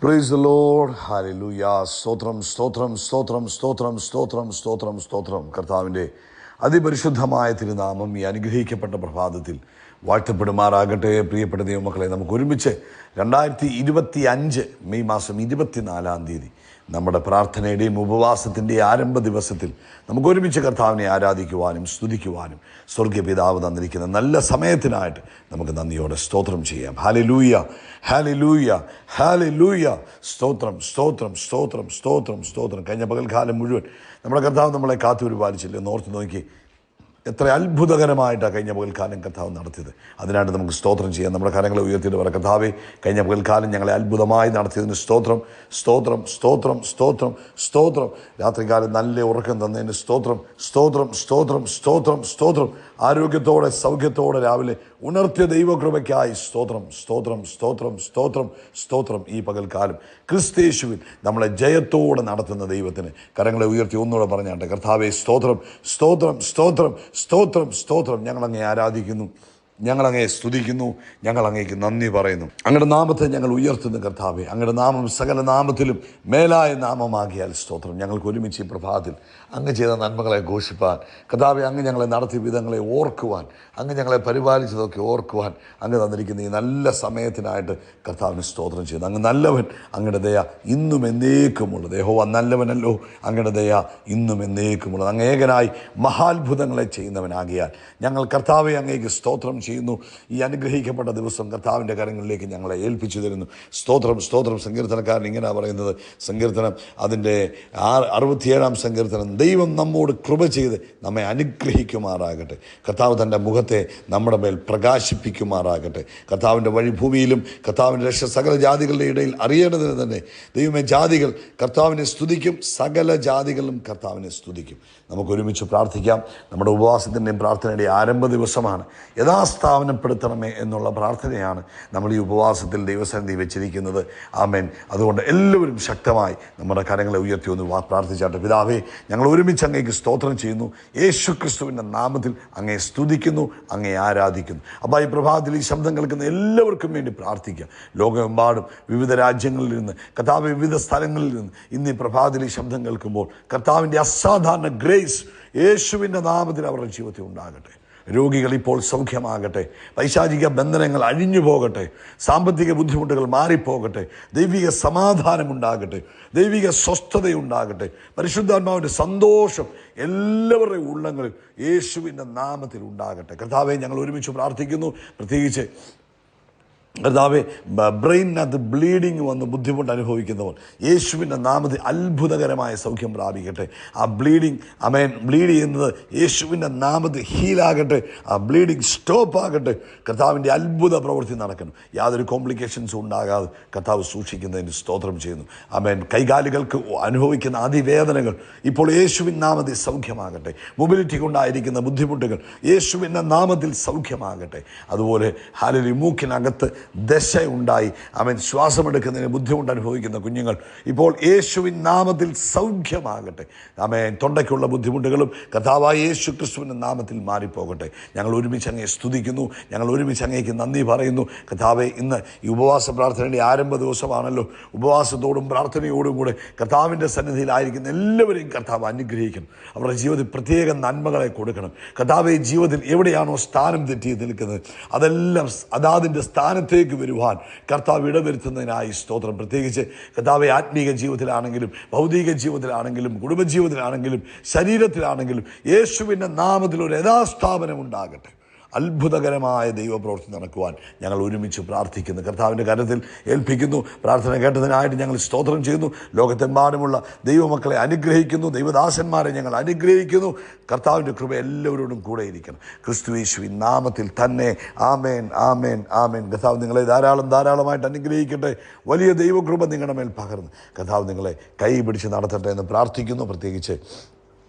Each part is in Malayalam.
Praise the Lord. ഹല്ലേലൂയ. സ്തോത്രം സ്തോത്രം സ്തോത്രം സ്തോത്രം സ്തോത്രം സ്തോത്രം സ്തോത്രം. കർത്താവിൻ്റെ അതിപരിശുദ്ധമായ തിരുനാമം ഈ അനുഗ്രഹിക്കപ്പെട്ട പ്രഭാതത്തിൽ വാഴ്ത്തപ്പെടുമാറാകട്ടെ. പ്രിയപ്പെട്ട ദൈവമക്കളെ, നമുക്ക് ഒരുമിച്ച് 2025 മെയ് മാസം 24 നമ്മുടെ പ്രാർത്ഥനയുടെയും ഉപവാസത്തിൻ്റെ ആരംഭ ദിവസത്തിൽ നമുക്ക് ഒരുമിച്ച് കർത്താവിനെ ആരാധിക്കുവാനും സ്തുതിക്കുവാനും സ്വർഗീയ പിതാവ് തന്നിരിക്കുന്ന നല്ല സമയത്തിനായിട്ട് നമുക്ക് നന്ദിയോടെ സ്തോത്രം ചെയ്യാം. Hallelujah, hallelujah, hallelujah. സ്തോത്രം സ്തോത്രം സ്തോത്രം സ്തോത്രം സ്തോത്രം. കഴിഞ്ഞ പകൽക്കാലം മുഴുവൻ നമ്മുടെ കർത്താവ് നമ്മളെ കാത്തുപരിപാലിച്ചില്ല. ഓർത്ത് നോക്കി, എത്ര അത്ഭുതകരമായിട്ടാണ് കഴിഞ്ഞ പകൽക്കാലം കർത്താവ് നടത്തിയത്. അതിനായിട്ട് നമുക്ക് സ്തോത്രം ചെയ്യാം. നമ്മുടെ കരങ്ങളെ ഉയർത്തിയിട്ട് പറ, കർത്താവേ, കഴിഞ്ഞ പകൽക്കാലം ഞങ്ങളെ അത്ഭുതമായി നടത്തിയതിന് സ്തോത്രം സ്തോത്രം സ്തോത്രം സ്തോത്രം സ്തോത്രം. രാത്രികാലം നല്ല ഉറക്കം തന്നതിന് സ്തോത്രം സ്തോത്രം സ്തോത്രം സ്തോത്രം സ്തോത്രം. ആരോഗ്യത്തോടെ സൗഖ്യത്തോടെ രാവിലെ ഉണർത്തിയ ദൈവകൃപയ്ക്കായി സ്തോത്രം സ്തോത്രം സ്തോത്രം സ്തോത്രം സ്തോത്രം. ഈ പകൽക്കാലം ക്രിസ്തയേശുവിൽ നമ്മളെ ജയത്തോടെ നടത്തുന്ന ദൈവത്തിന് കരങ്ങളെ ഉയർത്തി ഒന്നുകൂടെ പറഞ്ഞാട്ടെ, കർത്താവേ സ്തോത്രം സ്തോത്രം സ്തോത്രം സ്തോത്രം സ്തോത്രം. ഞങ്ങളങ്ങേ ആരാധിക്കുന്നു, ഞങ്ങളങ്ങേ സ്തുതിക്കുന്നു, ഞങ്ങളങ്ങേക്ക് നന്ദി പറയുന്നു. അങ്ങയുടെ നാമത്തെ ഞങ്ങൾ ഉയർത്തുന്നു കർത്താവേ. അങ്ങയുടെ നാമം സകല നാമത്തിലും മേലായ നാമമാകിയാൽ സ്തോത്രം. ഞങ്ങൾക്ക് ഒരുമിച്ച് ഈ പ്രഭാതത്തിൽ അങ്ങ് ചെയ്ത നന്മകളെ ഘോഷിപ്പാൻ കർത്താവേ, അങ്ങ് ഞങ്ങളെ നടത്തിയ വിധങ്ങളെ ഓർക്കുവാൻ, അങ്ങ് ഞങ്ങളെ പരിപാലിച്ചതൊക്കെ ഓർക്കുവാൻ അങ്ങ് തന്നിരിക്കുന്ന ഈ നല്ല സമയത്തിനായിട്ട് കർത്താവിന് സ്തോത്രം ചെയ്യുന്നു. അങ്ങ് നല്ലവൻ, അങ്ങയുടെ ദയ ഇന്നും എന്നേക്കുമുള്ളത്. യഹോവ നല്ലവനല്ലോ, അങ്ങയുടെ ദയ ഇന്നും എന്നേക്കുമുള്ളത്. അങ്ങ് ഏകനായി മഹാത്ഭുതങ്ങളെ ചെയ്യുന്നവനാകിയാൽ ഞങ്ങൾ കർത്താവെ അങ്ങേക്ക് സ്തോത്രം ചെയ്യുന്നു. ഈ അനുഗ്രഹിക്കപ്പെട്ട ദിവസം കർത്താവിൻ്റെ കരങ്ങളിലേക്ക് ഞങ്ങളെ ഏൽപ്പിച്ചു തരുന്നു. സ്തോത്രം സ്തോത്രം. സങ്കീർത്തനക്കാരൻ ഇങ്ങനെ പറയുന്നത്, സങ്കീർത്തനം അതിൻ്റെ 67 സങ്കീർത്തനം, ദൈവം നമ്മോട് കൃപ ചെയ്ത് നമ്മെ അനുഗ്രഹിക്കുമാറാകട്ടെ. കർത്താവ് തൻ്റെ മുഖത്തെ നമ്മുടെ മേൽ പ്രകാശിപ്പിക്കുമാറാകട്ടെ. കർത്താവിൻ്റെ വഴി ഭൂമിയിലും കർത്താവിൻ്റെ രക്ഷ സകല ജാതികളുടെ ഇടയിൽ അറിയേണ്ടതിന് തന്നെ ദൈവമേ, ജാതികൾ കർത്താവിനെ സ്തുതിക്കും, സകല ജാതികളും കർത്താവിനെ സ്തുതിക്കും. നമുക്ക് ഒരുമിച്ച് പ്രാർത്ഥിക്കാം. നമ്മുടെ ഉപവാസത്തിൻ്റെയും പ്രാർത്ഥനയുടെയും ആരംഭ ദിവസമാണ്. യഥാസ്ഥാപനപ്പെടുത്തണമേ എന്നുള്ള പ്രാർത്ഥനയാണ് നമ്മൾ ഈ ഉപവാസത്തിൽ ദൈവസന്നിധി വെച്ചിരിക്കുന്നത്. ആമേൻ. അതുകൊണ്ട് എല്ലാവരും ശക്തമായി നമ്മുടെ കരങ്ങളെ ഉയർത്തി ഒന്ന് പ്രാർത്ഥിച്ചാട്ടെ. പിതാവേ, ഞങ്ങൾ ഒരുമിച്ച് അങ്ങേക്ക് സ്തോത്രം ചെയ്യുന്നു. യേശു ക്രിസ്തുവിൻ്റെ നാമത്തിൽ അങ്ങേ സ്തുതിക്കുന്നു, അങ്ങേ ആരാധിക്കുന്നു. അപ്പോൾ ഈ പ്രഭാതത്തിൽ ഈ ശബ്ദം കേൾക്കുന്ന എല്ലാവർക്കും വേണ്ടി പ്രാർത്ഥിക്കുക. ലോകമെമ്പാടും വിവിധ രാജ്യങ്ങളിൽ നിന്ന്, കർത്താവ് വിവിധ സ്ഥലങ്ങളിൽ നിന്ന് ഇന്ന് ഈ പ്രഭാതത്തിൽ ഈ ശബ്ദം കേൾക്കുമ്പോൾ കർത്താവിൻ്റെ അസാധാരണ ഗ്രേസ് യേശുവിൻ്റെ നാമത്തിൽ അവരുടെ ജീവിതത്തിൽ ഉണ്ടാകട്ടെ. രോഗികൾ ഇപ്പോൾ സൗഖ്യമാകട്ടെ. പൈശാചിക ബന്ധനങ്ങൾ അഴിഞ്ഞു പോകട്ടെ. സാമ്പത്തിക ബുദ്ധിമുട്ടുകൾ മാറിപ്പോകട്ടെ. ദൈവിക സമാധാനമുണ്ടാകട്ടെ. ദൈവിക സ്വസ്ഥതയുണ്ടാകട്ടെ. പരിശുദ്ധാത്മാവിൻ്റെ സന്തോഷം എല്ലാവരുടെയും ഉള്ളങ്ങളിൽ യേശുവിൻ്റെ നാമത്തിൽ ഉണ്ടാകട്ടെ. കർത്താവെ, ഞങ്ങൾ ഒരുമിച്ച് പ്രാർത്ഥിക്കുന്നു. പ്രത്യേകിച്ച് കർത്താവെ, ബ്രെയിനകത്ത് ബ്ലീഡിങ് വന്ന് ബുദ്ധിമുട്ട് അനുഭവിക്കുന്നവർ യേശുവിൻ്റെ നാമത്തിൽ അത്ഭുതകരമായ സൗഖ്യം പ്രാപിക്കട്ടെ. ആ ബ്ലീഡിങ് ബ്ലീഡ് ചെയ്യുന്നത് യേശുവിൻ്റെ നാമത്തിൽ ഹീലാകട്ടെ. ആ ബ്ലീഡിങ് സ്റ്റോപ്പ് ആകട്ടെ. കർത്താവിൻ്റെ അത്ഭുത പ്രവൃത്തി നടക്കണം. യാതൊരു കോംപ്ലിക്കേഷൻസും ഉണ്ടാകാതെ കർത്താവ് സൂക്ഷിക്കുന്നതിന് സ്തോത്രം ചെയ്യുന്നു. കൈകാലുകൾക്ക് അനുഭവിക്കുന്ന അതിവേദനകൾ ഇപ്പോൾ യേശുവിൻ നാമത്തിൽ സൗഖ്യമാകട്ടെ. മൊബിലിറ്റി കൊണ്ടായിരിക്കുന്ന ബുദ്ധിമുട്ടുകൾ യേശുവിൻ്റെ നാമത്തിൽ സൗഖ്യമാകട്ടെ. അതുപോലെ ഹല്ലേലൂയ, മൂക്കിനകത്ത് ദശയുണ്ടായി ശ്വാസമെടുക്കുന്നതിന് ബുദ്ധിമുട്ട് അനുഭവിക്കുന്ന കുഞ്ഞുങ്ങൾ ഇപ്പോൾ യേശുവിൻ നാമത്തിൽ സൗഖ്യമാകട്ടെ. തൊണ്ടയ്ക്കുള്ള ബുദ്ധിമുട്ടുകളും കർത്താവായ യേശു ക്രിസ്തുവിൻ്റെ നാമത്തിൽ മാറിപ്പോകട്ടെ. ഞങ്ങൾ ഒരുമിച്ച് അങ്ങേ സ്തുതിക്കുന്നു. ഞങ്ങൾ ഒരുമിച്ച് അങ്ങേക്ക് നന്ദി പറയുന്നു. കർത്താവെ, ഇന്ന് ഈ ഉപവാസ പ്രാർത്ഥനയുടെ ആരംഭ ദിവസമാണല്ലോ. ഉപവാസത്തോടും പ്രാർത്ഥനയോടും കൂടെ കർത്താവിൻ്റെ സന്നിധിയിലായിരിക്കുന്ന എല്ലാവരെയും കർത്താവ് അനുഗ്രഹിക്കണം. അവരുടെ ജീവിതത്തിൽ പ്രത്യേക നന്മകളെ കൊടുക്കണം. കർത്താവെ, ജീവിതത്തിൽ എവിടെയാണോ സ്ഥാനം തെറ്റി നിൽക്കുന്നത് അതെല്ലാം അതാതിൻ്റെ സ്ഥാനത്തേക്ക് വരുവാൻ കർത്താവ് ഇടവരുത്തുന്നതിനായി സ്തോത്രം. പ്രത്യേകിച്ച് കർത്താവെ, ആത്മീക ജീവിതത്തിലാണെങ്കിലും ഭൗതിക ജീവിതത്തിലാണെങ്കിലും കുടുംബജീവിതത്തിലാണെങ്കിലും ശരീരത്തിലാണെങ്കിലും യേശുവിൻ്റെ നാമത്തിൽ ഒരു യഥാസ്ഥാപനം ഉണ്ടാകട്ടെ. അത്ഭുതകരമായ ദൈവപ്രവൃത്തി നടക്കുവാൻ ഞങ്ങൾ ഒരുമിച്ച് പ്രാർത്ഥിക്കുന്നു. കർത്താവിൻ്റെ കരത്തിൽ ഏൽപ്പിക്കുന്നു. പ്രാർത്ഥന കേട്ടതിനായിട്ട് ഞങ്ങൾ സ്തോത്രം ചെയ്യുന്നു. ലോകത്തെമ്പാടുമുള്ള ദൈവമക്കളെ അനുഗ്രഹിക്കുന്നു. ദൈവദാസന്മാരെ ഞങ്ങൾ അനുഗ്രഹിക്കുന്നു. കർത്താവിൻ്റെ കൃപ എല്ലാവരോടും കൂടെ ഇരിക്കണം. ക്രിസ്തുയേശുവിൻ നാമത്തിൽ തന്നെ. ആമേൻ, ആമേൻ, ആമേൻ. കർത്താവ് നിങ്ങളെ ധാരാളമായിട്ട് അനുഗ്രഹിക്കട്ടെ. വലിയ ദൈവകൃപ നിങ്ങളുടെ മേൽ പകർന്ന് കർത്താവ് നിങ്ങളെ കൈ പിടിച്ച് നടത്തട്ടെ എന്ന് പ്രാർത്ഥിക്കുന്നു. പ്രത്യേകിച്ച്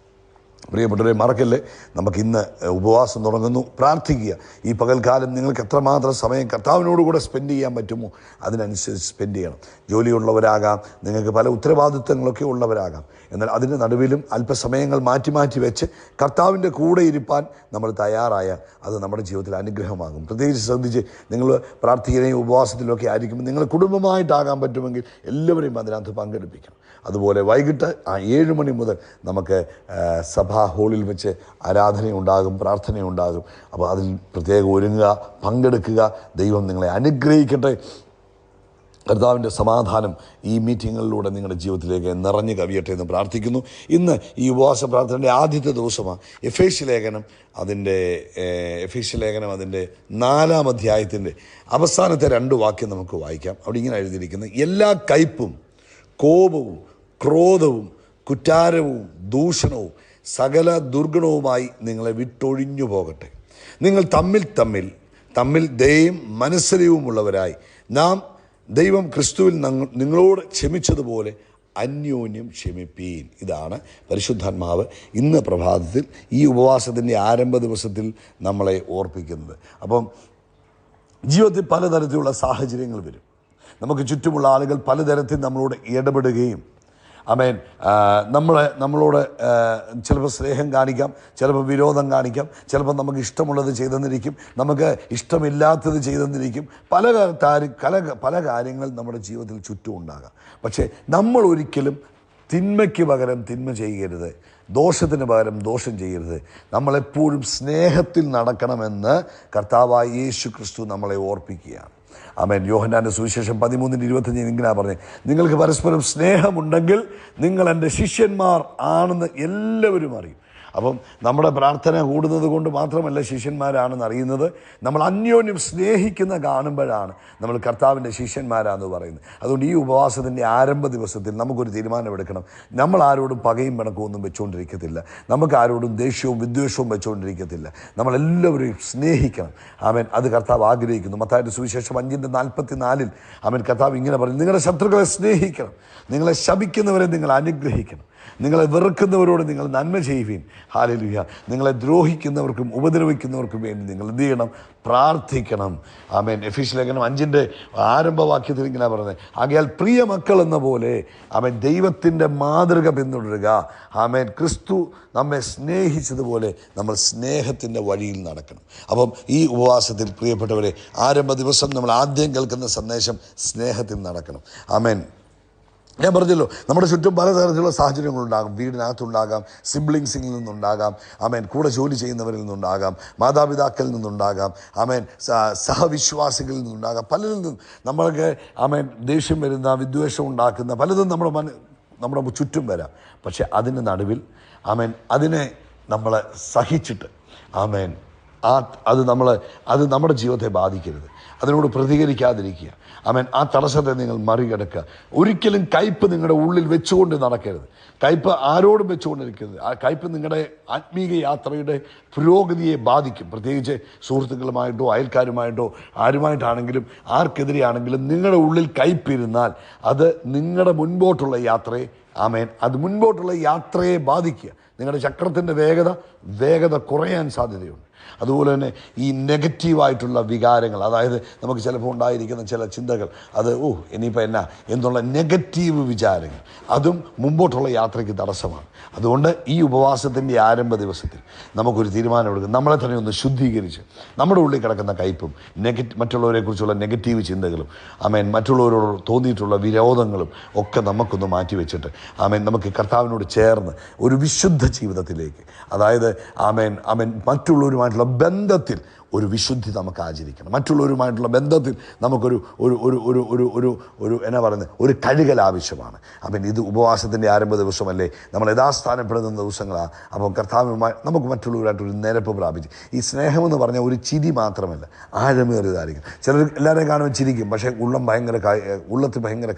പ്രിയപ്പെട്ടവരെ, മറക്കല്ലേ, നമുക്കിന്ന് ഉപവാസം തുടങ്ങുന്നു. പ്രാർത്ഥിക്കുക. ഈ പകൽക്കാലം നിങ്ങൾക്ക് എത്രമാത്രം സമയം കർത്താവിനോടുകൂടെ സ്പെൻഡ് ചെയ്യാൻ പറ്റുമോ അതിനനുസരിച്ച് സ്പെൻഡ് ചെയ്യണം. ജോലിയുള്ളവരാകാം, നിങ്ങൾക്ക് പല ഉത്തരവാദിത്തങ്ങളൊക്കെ ഉള്ളവരാകാം. എന്നാൽ അതിൻ്റെ നടുവിലും അല്പസമയങ്ങൾ മാറ്റി മാറ്റി വെച്ച് കർത്താവിൻ്റെ കൂടെ ഇരിപ്പാൻ നമ്മൾ തയ്യാറായാൽ അത് നമ്മുടെ ജീവിതത്തിൽ അനുഗ്രഹമാകും. പ്രത്യേകിച്ച് ശ്രദ്ധിച്ച്, നിങ്ങൾ പ്രാർത്ഥിക്കുകയും ഉപവാസത്തിലൊക്കെ ആയിരിക്കുമ്പോൾ നിങ്ങൾ കുടുംബമായിട്ടാകാൻ പറ്റുമെങ്കിൽ എല്ലാവരെയും അതിനകത്ത് പങ്കെടുപ്പിക്കണം. അതുപോലെ വൈകിട്ട് 7 മണി മുതൽ നമുക്ക് സഭാ ഹാളിൽ വെച്ച് ആരാധനയുണ്ടാകും, പ്രാർത്ഥനയുണ്ടാകും. അപ്പോൾ അതിൽ പ്രത്യേകം ഒരുങ്ങുക, പങ്കെടുക്കുക. ദൈവം നിങ്ങളെ അനുഗ്രഹിക്കട്ടെ. കർത്താവിൻ്റെ സമാധാനം ഈ മീറ്റിങ്ങുകളിലൂടെ നിങ്ങളുടെ ജീവിതത്തിലേക്ക് നിറഞ്ഞു കവിയട്ടെ എന്ന് പ്രാർത്ഥിക്കുന്നു. ഇന്ന് ഈ ഉപവാസ പ്രാർത്ഥനയുടെ ആദ്യത്തെ ദിവസമാണ്. എഫേസ്യ ലേഖനം അതിൻ്റെ 4-ാം അധ്യായത്തിൻ്റെ അവസാനത്തെ 2 വാക്യം നമുക്ക് വായിക്കാം. അവിടെ ഇങ്ങനെ എഴുതിയിരിക്കുന്നത്: എല്ലാ കയ്പും കോപവും ക്രോധവും കുറ്റാരവും ദൂഷണവും സകല ദുർഗുണവുമായി നിങ്ങളെ വിട്ടൊഴിഞ്ഞു പോകട്ടെ. നിങ്ങൾ തമ്മിൽ ദയയും മനസ്സലിവുമുള്ളവരായി നാം ദൈവം ക്രിസ്തുവിൽ നിങ്ങളോട് ക്ഷമിച്ചതുപോലെ അന്യോന്യം ക്ഷമിപ്പീൻ. ഇതാണ് പരിശുദ്ധാത്മാവ് ഇന്ന് പ്രഭാതത്തിൽ ഈ ഉപവാസത്തിൻ്റെ ആരംഭ ദിവസത്തിൽ നമ്മളെ ഓർപ്പിക്കുന്നത്. അപ്പം ജീവിതത്തിൽ പലതരത്തിലുള്ള സാഹചര്യങ്ങൾ വരും. നമുക്ക് ചുറ്റുമുള്ള ആളുകൾ പലതരത്തിൽ നമ്മളോട് ഇടപെടുകയും നമ്മളോട് ചിലപ്പോൾ സ്നേഹം കാണിക്കാം, ചിലപ്പോൾ വിരോധം കാണിക്കാം, ചിലപ്പോൾ നമുക്ക് ഇഷ്ടമുള്ളത് ചെയ്തെന്നിരിക്കും, നമുക്ക് ഇഷ്ടമില്ലാത്തത് ചെയ്തെന്നിരിക്കും. പല കാര്യങ്ങൾ നമ്മുടെ ജീവിതത്തിൽ ചുറ്റും ഉണ്ടാകാം. പക്ഷേ നമ്മൾ ഒരിക്കലും തിന്മയ്ക്ക് പകരം തിന്മ ചെയ്യരുത്, ദോഷത്തിന് പകരം ദോഷം ചെയ്യരുത്. നമ്മളെപ്പോഴും സ്നേഹത്തിൽ നടക്കണമെന്ന് കർത്താവായ യേശു ക്രിസ്തു നമ്മളെ ഓർപ്പിക്കുകയാണ്. ആമേൻ. യോഹന്നാന്റെ സുവിശേഷം 13:25 ഇങ്ങനെ പറഞ്ഞത്: നിങ്ങൾക്ക് പരസ്പരം സ്നേഹമുണ്ടെങ്കിൽ നിങ്ങൾ എൻ്റെ ശിഷ്യന്മാർ ആണെന്ന് എല്ലാവരും അറിയും. അപ്പം നമ്മുടെ പ്രാർത്ഥന കൂടുന്നത് കൊണ്ട് മാത്രമല്ല ശിഷ്യന്മാരാണെന്ന് അറിയുന്നത്, നമ്മൾ അന്യോന്യം സ്നേഹിക്കുന്ന കാണുമ്പോഴാണ് നമ്മൾ കർത്താവിൻ്റെ ശിഷ്യന്മാരാണെന്ന് പറയുന്നത്. അതുകൊണ്ട് ഈ ഉപവാസത്തിൻ്റെ ആരംഭ ദിവസത്തിൽ നമുക്കൊരു തീരുമാനമെടുക്കണം. നമ്മൾ ആരോടും പകയും പിണക്കവും ഒന്നും വെച്ചുകൊണ്ടിരിക്കത്തില്ല, നമുക്ക് ആരോടും ദേഷ്യവും വിദ്വേഷവും വെച്ചുകൊണ്ടിരിക്കത്തില്ല. നമ്മളെല്ലാവരെയും സ്നേഹിക്കണം. ആമേൻ. അത് കർത്താവ് ആഗ്രഹിക്കുന്നു. മത്തായിയുടെ സുവിശേഷം 5:44 ആമേൻ, കർത്താവ് ഇങ്ങനെ പറയും: നിങ്ങളുടെ ശത്രുക്കളെ സ്നേഹിക്കണം, നിങ്ങളെ ശപിക്കുന്നവരെ നിങ്ങൾ അനുഗ്രഹിക്കണം, നിങ്ങളെ വെറുക്കുന്നവരോട് നിങ്ങൾ നന്മ ചെയ്യുവീൻ. ഹല്ലേലൂയ. നിങ്ങളെ ദ്രോഹിക്കുന്നവർക്കും ഉപദ്രവിക്കുന്നവർക്കും വേണ്ടി നിങ്ങൾ എന്ത് ചെയ്യണം? പ്രാർത്ഥിക്കണം. ആമേൻ. എഫേസ്യ ലേഖനം 5-ന്റെ ആരംഭവാക്യത്തിൽ ഇങ്ങനെ പറയുന്നത്: ആകയാൽ പ്രിയ മക്കൾ എന്ന പോലെ ആമേൻ ദൈവത്തിൻ്റെ മാതൃക പിന്തുടരുക. ആമേൻ. ക്രിസ്തു നമ്മെ സ്നേഹിച്ചതുപോലെ നമ്മൾ സ്നേഹത്തിൻ്റെ വഴിയിൽ നടക്കണം. അപ്പം ഈ ഉപവാസത്തിൽ പ്രിയപ്പെട്ടവരെ, ആരംഭ ദിവസം നമ്മൾ ആദ്യം കേൾക്കുന്ന സന്ദേശം സ്നേഹത്തിൽ നടക്കണം. ആമേൻ. ഞാൻ പറഞ്ഞല്ലോ, നമ്മുടെ ചുറ്റും പലതരത്തിലുള്ള സാഹചര്യങ്ങളുണ്ടാകും. വീടിനകത്തുണ്ടാകാം, സിബ്ലിങ്സിൽ നിന്നുണ്ടാകാം, ആമേൻ, കൂടെ ജോലി ചെയ്യുന്നവരിൽ നിന്നുണ്ടാകാം, മാതാപിതാക്കളിൽ നിന്നുണ്ടാകാം, ആമേൻ, സഹവിശ്വാസികളിൽ നിന്നുണ്ടാകാം. പലരിൽ നിന്നും നമ്മൾക്ക് ആമേൻ ദേഷ്യം വരുന്ന, വിദ്വേഷം ഉണ്ടാക്കുന്ന പലതും നമ്മുടെ ചുറ്റും വരാം. പക്ഷെ അതിൻ്റെ നടുവിൽ ആമേൻ അതിനെ നമ്മൾ സഹിച്ചിട്ട് ആമേൻ അത് നമ്മുടെ ജീവിതത്തെ ബാധിക്കരുത്. അതിനോട് പ്രതികരിക്കാതിരിക്കുക. ആമേൻ. ആ തടസ്സത്തെ നിങ്ങൾ മറികടക്കുക. ഒരിക്കലും കയ്പ് നിങ്ങളുടെ ഉള്ളിൽ വെച്ചുകൊണ്ട് നടക്കരുത്. കയ്പ് ആരോടും വെച്ചുകൊണ്ടിരിക്കരുത്. ആ കയ്പ് നിങ്ങളുടെ ആത്മീക യാത്രയുടെ പുരോഗതിയെ ബാധിക്കും. പ്രത്യേകിച്ച് സുഹൃത്തുക്കളുമായിട്ടോ അയൽക്കാരുമായിട്ടോ ആരുമായിട്ടാണെങ്കിലും ആർക്കെതിരെയാണെങ്കിലും നിങ്ങളുടെ ഉള്ളിൽ കയ്പിരുന്നാൽ അത് നിങ്ങളുടെ മുൻപോട്ടുള്ള യാത്രയെ അത് മുൻപോട്ടുള്ള യാത്രയെ ബാധിക്കുക. നിങ്ങളുടെ ചക്രത്തിൻ്റെ വേഗത കുറയാൻ സാധ്യതയുണ്ട്. അതുപോലെ തന്നെ ഈ നെഗറ്റീവായിട്ടുള്ള വികാരങ്ങൾ, അതായത് നമുക്ക് ചിലപ്പോൾ ഉണ്ടായിരിക്കുന്ന ചില ചിന്തകൾ, അത് ഇനിയിപ്പോൾ എന്നുള്ള നെഗറ്റീവ് വിചാരങ്ങൾ, അതും മുമ്പോട്ടുള്ള യാത്രയ്ക്ക് തടസ്സമാണ്. അതുകൊണ്ട് ഈ ഉപവാസത്തിൻ്റെ ആരംഭ ദിവസത്തിൽ നമുക്കൊരു തീരുമാനമെടുക്കും. നമ്മളെ തന്നെ ഒന്ന് ശുദ്ധീകരിച്ച് നമ്മുടെ ഉള്ളിൽ കിടക്കുന്ന കയ്പും മറ്റുള്ളവരെക്കുറിച്ചുള്ള നെഗറ്റീവ് ചിന്തകളും ആമേൻ മറ്റുള്ളവരോട് തോന്നിയിട്ടുള്ള വിരോധങ്ങളും ഒക്കെ നമുക്കൊന്ന് മാറ്റിവെച്ചിട്ട് ആമേൻ നമുക്ക് കർത്താവിനോട് ചേർന്ന് ഒരു വിശുദ്ധ ജീവിതത്തിലേക്ക്, അതായത് ആമേൻ മറ്റുള്ളവരുമായിട്ടുള്ള ബന്ധത്തിൽ ഒരു വിശുദ്ധി നമുക്ക് ആചരിക്കണം. മറ്റുള്ളവരുമായിട്ടുള്ള ബന്ധത്തിൽ നമുക്കൊരു ഒരു കഴുകൽ ആവശ്യമാണ്. അപ്പം ഇത് ഉപവാസത്തിൻ്റെ ആരംഭ ദിവസമല്ലേ, നമ്മൾ യഥാസ്ഥാനപ്പെടുന്ന ദിവസങ്ങളാണ്. അപ്പം കർത്താവുമായി നമുക്ക് മറ്റുള്ളവരായിട്ടൊരു നിരപ്പ് പ്രാപിച്ച്, ഈ സ്നേഹമെന്ന് പറഞ്ഞാൽ ഒരു ചിരി മാത്രമല്ല, ആഴമേറിയതായിരിക്കും. ചിലർ എല്ലാവരെയും കാണുമ്പോൾ ചിരിക്കും, പക്ഷേ ഉള്ളത്തിൽ ഭയങ്കര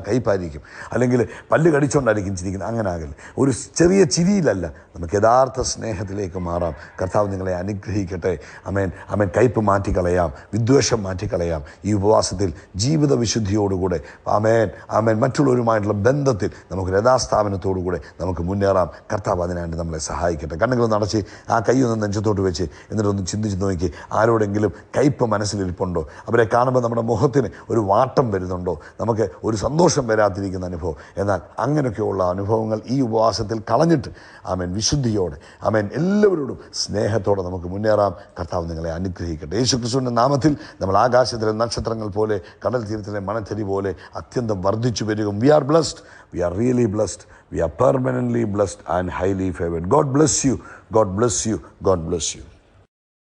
കയ്പായിരിക്കും, അല്ലെങ്കിൽ പല്ല് കടിച്ചുകൊണ്ടായിരിക്കും ചിരിക്കുന്നത്. അങ്ങനെ ആകില്ല. ഒരു ചെറിയ ചിരിയിലല്ല, നമുക്ക് യഥാർത്ഥ സ്നേഹത്തിലേക്ക് മാറാം. കർത്താവ് നിങ്ങളെ അനുഗ്രഹിക്കട്ടെ. ആമേൻ. ആമേൻ കയ്പ് മാറ്റിക്കളയാം, വിദ്വേഷം മാറ്റിക്കളയാം. ഈ ഉപവാസത്തിൽ ജീവിത വിശുദ്ധിയോടുകൂടെ ആമേൻ മറ്റുള്ളവരുമായിട്ടുള്ള ബന്ധത്തിൽ നമുക്ക് യഥാസ്ഥാപനത്തോടുകൂടെ നമുക്ക് മുന്നേറാം. കർത്താവ് അതിനായിട്ട് നമ്മളെ സഹായിക്കട്ടെ. കണ്ണുകളൊന്ന് അടച്ച് ആ കൈയൊന്ന് നെഞ്ചത്തോട്ട് വെച്ച് എന്നിട്ടൊന്ന് ചിന്തിച്ച് നോക്കി, ആരോടെങ്കിലും കയ്പ് മനസ്സിലിരിപ്പുണ്ടോ? അവരെ കാണുമ്പോൾ നമ്മുടെ മുഖത്തിന് ഒരു വാട്ടം വരുന്നുണ്ടോ? നമുക്ക് ഒരു സന്തോഷം വരാതിരിക്കുന്ന അനുഭവം. എന്നാൽ അങ്ങനെയൊക്കെയുള്ള അനുഭവങ്ങൾ ഈ ഉപവാസത്തിൽ കളഞ്ഞിട്ട് ആമേൻ വിശുദ്ധിയോടെ എല്ലാവരോടും സ്നേഹത്തോടെ നമുക്ക് മുന്നേറാം. കർത്താവ് നിങ്ങളെ അനുഗ്രഹിക്കട്ടെ. യേശുക്രിസ്തുവിൻ്റെ നാമത്തിൽ നമ്മൾ ആകാശത്തിലെ നക്ഷത്രങ്ങൾ പോലെ കടൽ തീരത്തിലെ മണത്തരി പോലെ അത്യന്തം വർദ്ധിച്ചു വരികയും we are blessed, we are really blessed, we are permanently blessed and highly favoured. God bless you, God bless you, God bless U.